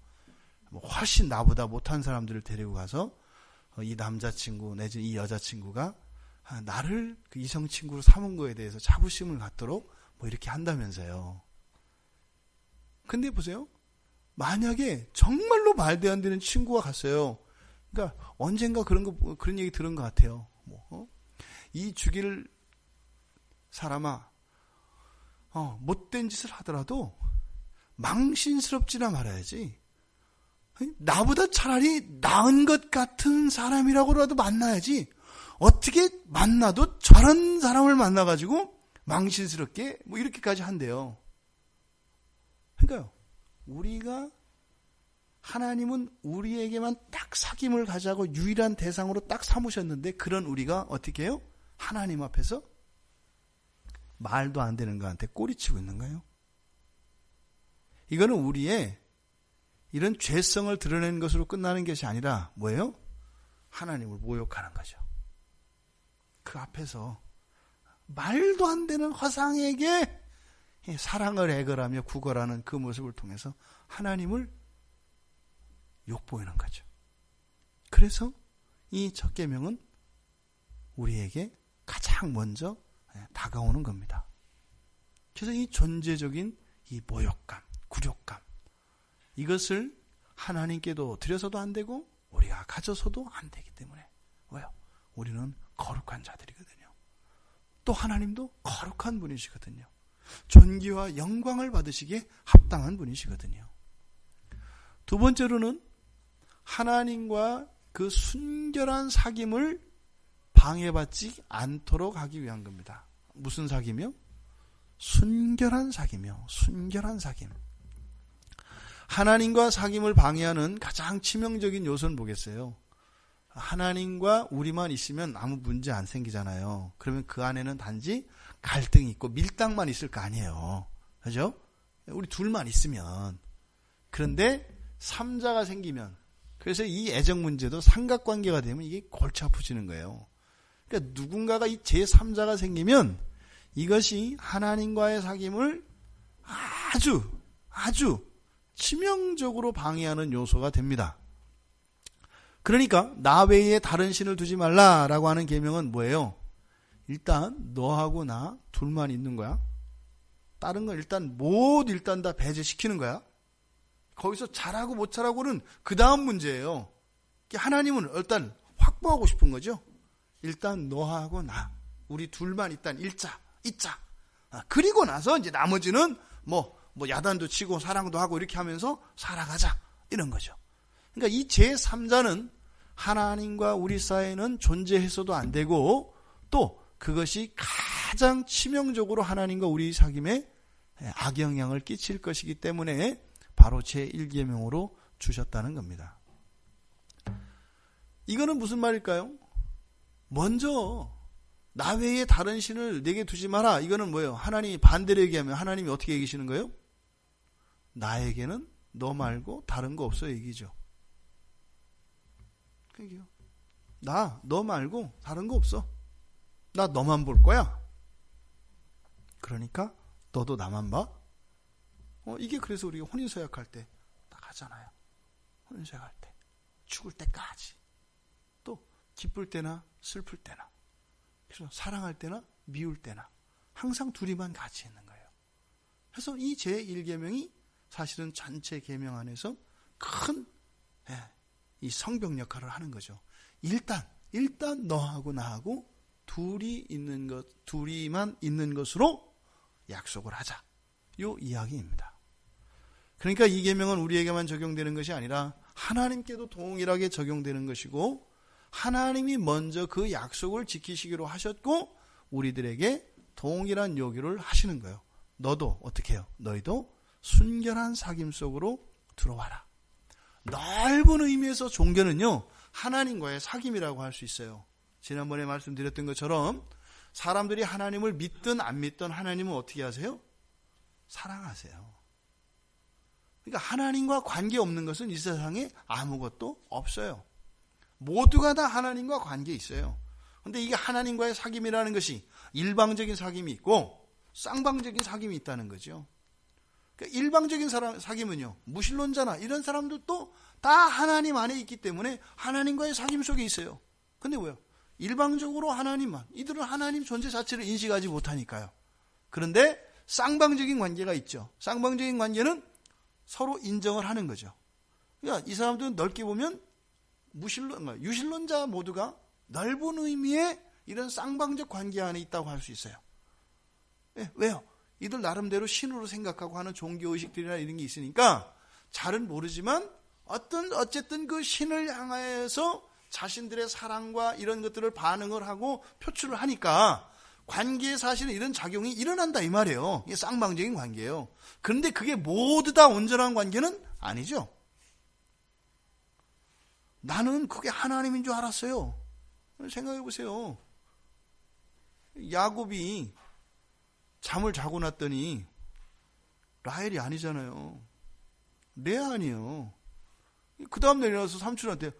뭐 훨씬 나보다 못한 사람들을 데리고 가서 이 남자친구 내지 이 여자친구가 나를 그 이성 친구로 삼은 거에 대해서 자부심을 갖도록 뭐 이렇게 한다면서요. 근데 보세요. 만약에 정말로 말도 안 되는 친구가 갔어요. 그러니까 언젠가 그런 얘기 들은 것 같아요. 이 죽일 사람아, 못된 짓을 하더라도 망신스럽지나 말아야지. 나보다 차라리 나은 것 같은 사람이라고라도 만나야지. 어떻게 만나도 저런 사람을 만나가지고 망신스럽게 뭐 이렇게까지 한대요. 그러니까요. 우리가 하나님은 우리에게만 딱 사귐을 가자고 유일한 대상으로 딱 삼으셨는데 그런 우리가 어떻게 해요? 하나님 앞에서 말도 안 되는 거한테 꼬리치고 있는 거예요. 이거는 우리의 이런 죄성을 드러내는 것으로 끝나는 것이 아니라 뭐예요? 하나님을 모욕하는 거죠. 그 앞에서 말도 안 되는 허상에게 사랑을 애걸하며 구걸하는 그 모습을 통해서 하나님을 욕보이는 거죠. 그래서 이 첫 계명은 우리에게 가장 먼저 다가오는 겁니다. 그래서 이 존재적인 이 모욕감, 굴욕감, 이것을 하나님께도 드려서도 안 되고 우리가 가져서도 안 되기 때문에 왜요? 우리는 거룩한 자들이거든요. 또 하나님도 거룩한 분이시거든요. 존귀와 영광을 받으시기에 합당한 분이시거든요. 두 번째로는 하나님과 그 순결한 사귐을 방해받지 않도록 하기 위한 겁니다. 무슨 사귐이요? 순결한 사귐이요. 순결한 사귐. 하나님과 사귐을 방해하는 가장 치명적인 요소는 뭐겠어요? 하나님과 우리만 있으면 아무 문제 안 생기잖아요. 그러면 그 안에는 단지 갈등이 있고 밀당만 있을 거 아니에요. 그죠? 우리 둘만 있으면. 그런데 삼자가 생기면, 그래서 이 애정 문제도 삼각관계가 되면 이게 골치 아프지는 거예요. 그러니까 누군가가 이 제3자가 생기면 이것이 하나님과의 사귐을 아주 치명적으로 방해하는 요소가 됩니다. 그러니까 나 외에 다른 신을 두지 말라라고 하는 계명은 뭐예요? 일단 너하고 나 둘만 있는 거야. 다른 건 일단 다 배제시키는 거야. 거기서 잘하고 못 잘하고는 그 다음 문제예요. 하나님은 일단 확보하고 싶은 거죠. 일단 너하고 나 우리 둘만 일단 있자. 그리고 나서 이제 나머지는 뭐 야단도 치고 사랑도 하고 이렇게 하면서 살아가자 이런 거죠. 그러니까 이 제3자는 하나님과 우리 사이에는 존재해서도 안 되고 또 그것이 가장 치명적으로 하나님과 우리 사귐에 악영향을 끼칠 것이기 때문에 바로 제1계명으로 주셨다는 겁니다. 이거는 무슨 말일까요? 먼저 나 외에 다른 신을 내게 두지 마라. 이거는 뭐예요? 하나님이 반대로 얘기하면 하나님이 어떻게 얘기하시는 거예요? 나에게는 너 말고 다른 거 없어 얘기죠. 그게요. 너 말고 다른 거 없어. 나 너만 볼 거야. 그러니까 너도 나만 봐. 이게 그래서 우리가 혼인서약할 때 딱 하잖아요. 혼인서약할 때 죽을 때까지, 또 기쁠 때나 슬플 때나, 그래서 사랑할 때나 미울 때나 항상 둘이만 같이 있는 거예요. 그래서 이 제1계명이 사실은 전체 계명 안에서 큰 이 성벽 역할을 하는 거죠. 일단 너하고 나하고 둘이만 있는 것으로 약속을 하자. 요 이야기입니다. 그러니까 이 계명은 우리에게만 적용되는 것이 아니라 하나님께도 동일하게 적용되는 것이고, 하나님이 먼저 그 약속을 지키시기로 하셨고 우리들에게 동일한 요구를 하시는 거예요. 너도 어떻게 해요? 너희도 순결한 사귐 속으로 들어와라. 넓은 의미에서 종교는요, 하나님과의 사귐이라고 할 수 있어요. 지난번에 말씀드렸던 것처럼 사람들이 하나님을 믿든 안 믿든 하나님은 어떻게 하세요? 사랑하세요. 그러니까 하나님과 관계없는 것은 이 세상에 아무것도 없어요. 모두가 다 하나님과 관계 있어요. 그런데 이게 하나님과의 사귐이라는 것이 일방적인 사귐이 있고 쌍방적인 사귐이 있다는 거죠. 그러니까 일방적인 사귐은요, 무신론자나 이런 사람들도 다 하나님 안에 있기 때문에 하나님과의 사귐 속에 있어요. 근데 왜요? 일방적으로 하나님만, 이들은 하나님 존재 자체를 인식하지 못하니까요. 그런데 쌍방적인 관계가 있죠. 쌍방적인 관계는 서로 인정을 하는 거죠. 그러니까 이 사람들은 넓게 보면 유신론자 모두가 넓은 의미의 이런 쌍방적 관계 안에 있다고 할 수 있어요. 왜요? 이들 나름대로 신으로 생각하고 하는 종교의식들이나 이런 게 있으니까 잘은 모르지만 어쨌든 그 신을 향해서 자신들의 사랑과 이런 것들을 반응을 하고 표출을 하니까 관계에 사실은 이런 작용이 일어난다 이 말이에요. 이게 쌍방적인 관계예요. 그런데 그게 모두 다 온전한 관계는 아니죠. 나는 그게 하나님인 줄 알았어요. 생각해 보세요. 야곱이 잠을 자고 났더니 라헬이 아니잖아요. 레아 아니에요. 그 다음날 일어나서 삼촌한테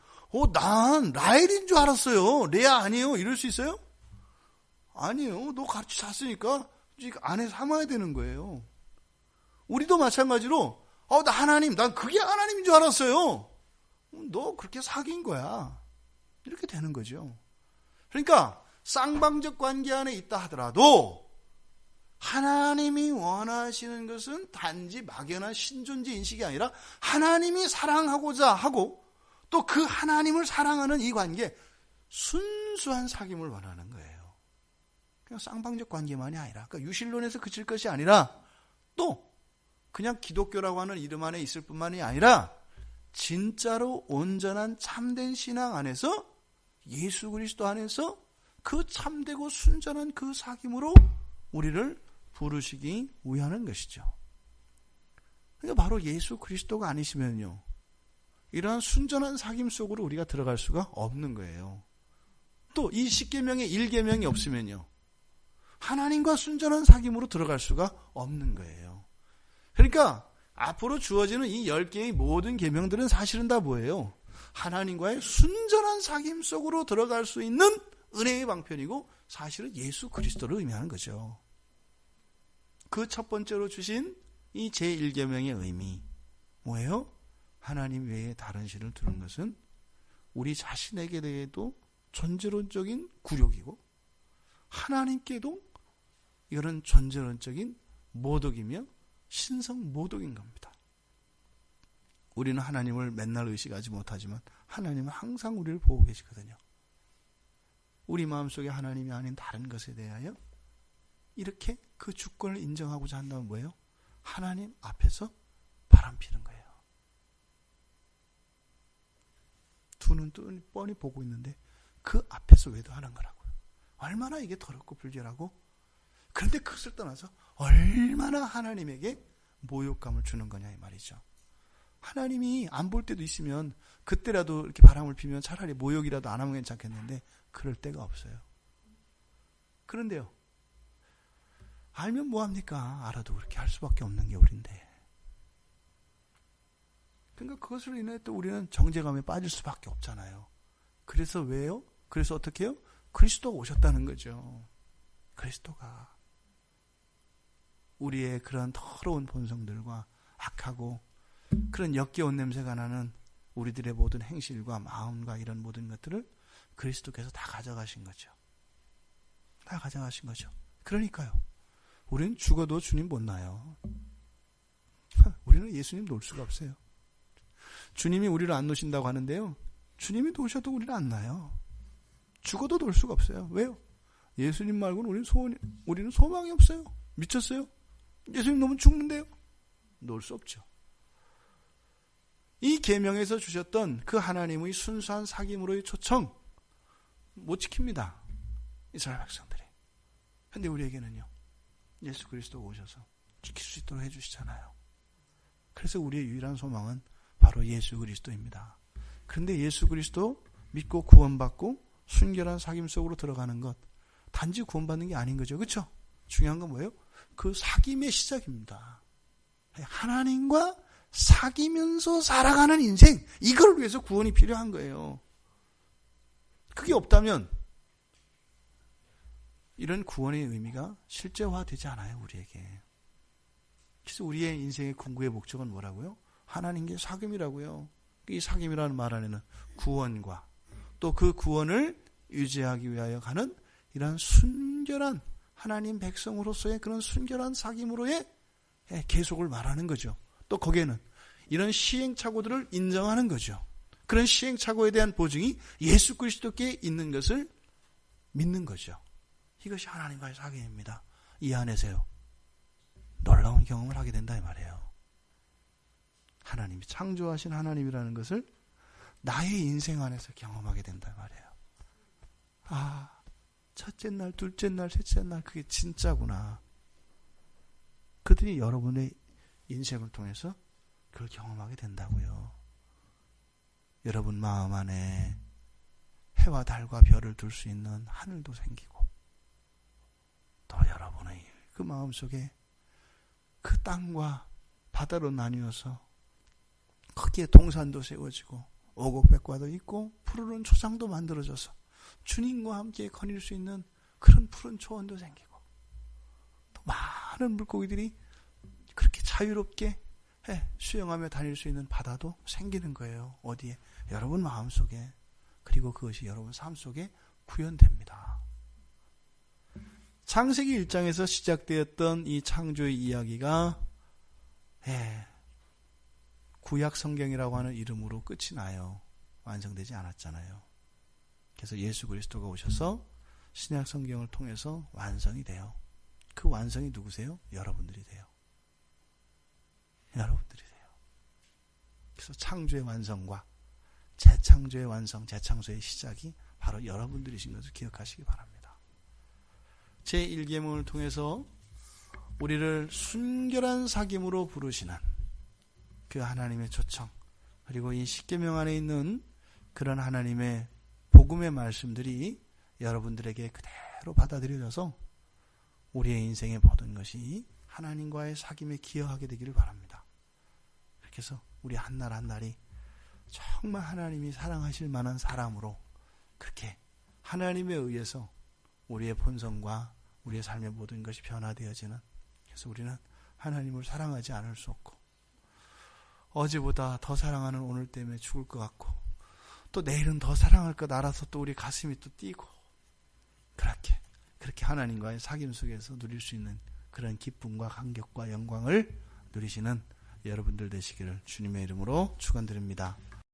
난 라헬인 줄 알았어요. 레아 아니에요. 이럴 수 있어요? 아니에요. 너 같이 잤으니까 아내 삼아야 되는 거예요. 우리도 마찬가지로 난 그게 하나님인 줄 알았어요. 너 그렇게 사귄 거야. 이렇게 되는 거죠. 그러니까 쌍방적 관계 안에 있다 하더라도 하나님이 원하시는 것은 단지 막연한 신존재 인식이 아니라 하나님이 사랑하고자 하고 또 그 하나님을 사랑하는 이 관계, 순수한 사귐을 원하는 거예요. 그냥 쌍방적 관계만이 아니라, 그러니까 유실론에서 그칠 것이 아니라, 또 그냥 기독교라고 하는 이름 안에 있을 뿐만이 아니라 진짜로 온전한 참된 신앙 안에서, 예수 그리스도 안에서 그 참되고 순전한 그 사귐으로 우리를 부르시기 위하는 것이죠. 그러니까 바로 예수 그리스도가 아니시면요, 이러한 순전한 사귐 속으로 우리가 들어갈 수가 없는 거예요. 또 이 10계명의 1계명이 없으면요, 하나님과 순전한 사귐으로 들어갈 수가 없는 거예요. 그러니까 앞으로 주어지는 이 10개의 모든 계명들은 사실은 다 뭐예요? 하나님과의 순전한 사귐 속으로 들어갈 수 있는 은혜의 방편이고, 사실은 예수 그리스도를 의미하는 거죠. 그 첫 번째로 주신 이 제1계명의 의미 뭐예요? 하나님 외에 다른 신을 두는 것은 우리 자신에게 대해도 존재론적인 굴욕이고, 하나님께도 이런 존재론적인 모독이며 신성 모독인 겁니다. 우리는 하나님을 맨날 의식하지 못하지만 하나님은 항상 우리를 보고 계시거든요. 우리 마음속에 하나님이 아닌 다른 것에 대하여 이렇게 그 주권을 인정하고자 한다면 뭐예요? 하나님 앞에서 바람피는 거예요. 두 눈 뻔히 보고 있는데 그 앞에서 외도하는 거라고요. 얼마나 이게 더럽고 불결하고, 그런데 그것을 떠나서 얼마나 하나님에게 모욕감을 주는 거냐 이 말이죠. 하나님이 안 볼 때도 있으면 그때라도 이렇게 바람을 피면 차라리 모욕이라도 안 하면 괜찮겠는데 그럴 때가 없어요. 그런데요, 알면 뭐합니까? 알아도 그렇게 할 수밖에 없는 게 우리인데. 그러니까 그것으로 인해 또 우리는 정죄감에 빠질 수밖에 없잖아요. 그래서 왜요? 그래서 어떻게 해요? 그리스도가 오셨다는 거죠. 그리스도가 우리의 그런 더러운 본성들과 악하고 그런 역겨운 냄새가 나는 우리들의 모든 행실과 마음과 이런 모든 것들을 그리스도께서 다 가져가신 거죠. 다 가져가신 거죠. 그러니까요, 우리는 죽어도 주님 못 나요. 우리는 예수님 놓을 수가 없어요. 주님이 우리를 안 놓으신다고 하는데요, 주님이 놓으셔도 우리는 안 나요. 죽어도 놓을 수가 없어요. 왜요? 예수님 말고는 우리는 소망이 없어요. 미쳤어요? 예수님 놓으면 죽는데요? 놓을 수 없죠. 이 계명에서 주셨던 그 하나님의 순수한 사귐으로의 초청 못 지킵니다, 이스라엘 백성들이. 그런데 우리에게는요, 예수 그리스도가 오셔서 지킬 수 있도록 해주시잖아요. 그래서 우리의 유일한 소망은 바로 예수 그리스도입니다. 그런데 예수 그리스도 믿고 구원받고 순결한 사귐 속으로 들어가는 것, 단지 구원받는 게 아닌 거죠. 그렇죠? 중요한 건 뭐예요? 그 사귐의 시작입니다. 하나님과 사귀면서 살아가는 인생, 이걸 위해서 구원이 필요한 거예요. 그게 없다면 이런 구원의 의미가 실제화되지 않아요, 우리에게. 그래서 우리의 인생의 궁극의 목적은 뭐라고요? 하나님께 사귐이라고요. 이 사귐이라는 말 안에는 구원과 또 그 구원을 유지하기 위하여 가는 이러한 순결한 하나님 백성으로서의 그런 순결한 사귐으로의 계속을 말하는 거죠. 또 거기에는 이런 시행착오들을 인정하는 거죠. 그런 시행착오에 대한 보증이 예수 그리스도께 있는 것을 믿는 거죠. 이것이 하나님과의 사귐입니다. 이 안에서요, 놀라운 경험을 하게 된다 이 말이에요. 하나님이 창조하신 하나님이라는 것을 나의 인생 안에서 경험하게 된다 이 말이에요. 아, 첫째 날, 둘째 날, 셋째 날, 그게 진짜구나. 그들이 여러분의 인생을 통해서 그걸 경험하게 된다고요. 여러분 마음 안에 해와 달과 별을 둘 수 있는 하늘도 생기고, 또 여러분의 그 마음속에 그 땅과 바다로 나뉘어서 거기에 동산도 세워지고 오곡백과도 있고 푸르른 초장도 만들어져서 주님과 함께 거닐 수 있는 그런 푸른 초원도 생기고, 또 많은 물고기들이 그렇게 자유롭게 수영하며 다닐 수 있는 바다도 생기는 거예요. 어디에? 여러분 마음속에. 그리고 그것이 여러분 삶 속에 구현됩니다. 창세기 1장에서 시작되었던 이 창조의 이야기가 구약 성경이라고 하는 이름으로 끝이 나요. 완성되지 않았잖아요. 그래서 예수 그리스도가 오셔서 신약 성경을 통해서 완성이 돼요. 그 완성이 누구세요? 여러분들이 돼요. 여러분들이 돼요. 그래서 창조의 완성과 재창조의 완성, 재창조의 시작이 바로 여러분들이신 것을 기억하시기 바랍니다. 제1계명을 통해서 우리를 순결한 사귐으로 부르시는 그 하나님의 초청, 그리고 이 10계명 안에 있는 그런 하나님의 복음의 말씀들이 여러분들에게 그대로 받아들여져서 우리의 인생의 모든 것이 하나님과의 사귐에 기여하게 되기를 바랍니다. 그렇게 해서 우리 한날 한날이 정말 하나님이 사랑하실 만한 사람으로 그렇게 하나님에 의해서 우리의 본성과 우리의 삶의 모든 것이 변화되어지는, 그래서 우리는 하나님을 사랑하지 않을 수 없고 어제보다 더 사랑하는 오늘 때문에 죽을 것 같고 또 내일은 더 사랑할 것 알아서 또 우리 가슴이 또 뛰고 그렇게 하나님과의 사귐 속에서 누릴 수 있는 그런 기쁨과 감격과 영광을 누리시는 여러분들 되시기를 주님의 이름으로 축원드립니다.